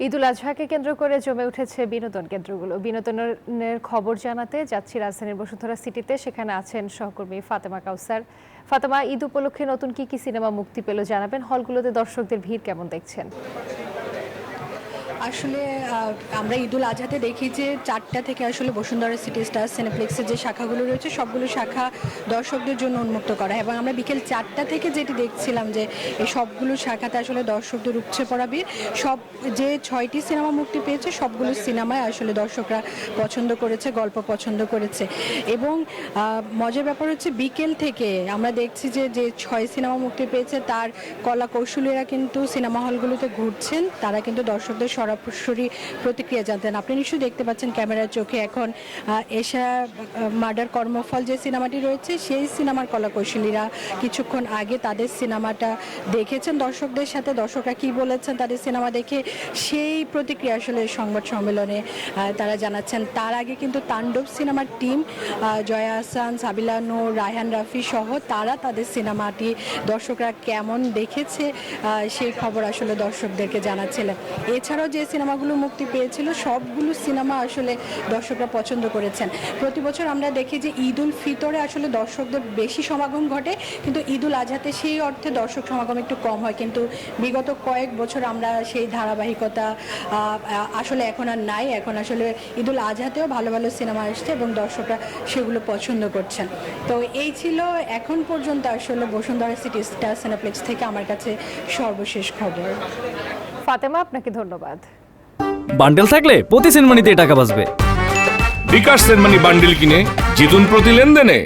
ঈদুল আজহাকে কেন্দ্র করে জমে উঠেছে বিনোদন কেন্দ্রগুলো। বিনোদনের খবর জানাতে যাচ্ছি রাজধানীর বসুন্ধরা সিটিতে। সেখানে আছেন সহকর্মী ফাতেমা কাউসার। ফাতেমা, ঈদ উপলক্ষে নতুন কি সিনেমা মুক্তি পেল জানাবেন। হলগুলোতে দর্শকদের ভিড় কেমন দেখছেন? আসলে আমরা ঈদুল আজহাতে দেখি যে 4টা থেকে আসলে বসুন্ধরা সিটি স্টার সিনেপ্লেক্সের যে শাখাগুলো রয়েছে সবগুলো শাখা দর্শকদের জন্য উন্মুক্ত করা, এবং আমরা বিকেল 4টা থেকে যেটি দেখছিলাম যে এই সবগুলো শাখাতে আসলে দর্শকদের উপচে পড়া ভিড়। সব যে 6টি সিনেমা মুক্তি পেয়েছে সবগুলো সিনেমায় আসলে দর্শকরা পছন্দ করেছে, গল্প পছন্দ করেছে। এবং মজার ব্যাপার হচ্ছে বিকেল থেকে আমরা দেখছি যে 6 সিনেমা মুক্তি পেয়েছে তার কলা কৌশলীরা কিন্তু সিনেমা হলগুলোতে ঘুরছেন, তারা কিন্তু দর্শকদের সরাসরি প্রতিক্রিয়া জানতেন। আপনি নিশ্চয়ই দেখতে পাচ্ছেন ক্যামেরার চোখে এখন এশা মার্ডার কর্মফল যে সিনেমাটি রয়েছে সেই সিনেমার কলাকৌশলীরা কিছুক্ষণ আগে তাদের সিনেমাটা দেখেছেন দর্শকদের সাথে। দর্শকরা কি বলেছেন তাদের সিনেমা দেখে সেই প্রতিক্রিয়া আসলে সংবাদ সম্মেলনে তারা জানাচ্ছেন। তার আগে কিন্তু তাণ্ডব সিনেমার টিম জয়া আহসান, সাবিলা নূর, রায়হান রাফি সহ তারা তাদের সিনেমাটি দর্শকরা কেমন দেখেছে সেই খবর আসলে দর্শকদেরকে জানাচ্ছিলেন। এছাড়াও যে সিনেমাগুলো মুক্তি পেয়েছিল সবগুলো সিনেমা আসলে দর্শকরা পছন্দ করেছেন। প্রতি বছর আমরা দেখি যে ঈদ উল ফিতরে আসলে দর্শকদের বেশি সমাগম ঘটে, কিন্তু ঈদ উল আজহাতে সেই অর্থে দর্শক সমাগম একটু কম হয়। কিন্তু বিগত কয়েক বছর আমরা সেই ধারাবাহিকতা আসলে এখন আর নাই। এখন আসলে ঈদ উল আজহাতেও ভালো ভালো সিনেমা আসছে এবং দর্শকরা সেগুলো পছন্দ করছেন। তো এই ছিল এখন পর্যন্ত আসলে বসুন্ধরা সিটি স্টার সিনেপ্লেক্স থেকে আমার কাছে সর্বশেষ খবর। ফাতেমা, আপনাকে ধন্যবাদ। বান্ডেল থাকলে প্রতি সেনমানিতে টাকা বাঁচবে। বিকাশ সেনমানি বান্ডিল কিনে জিতুন প্রতি লেনদেনে।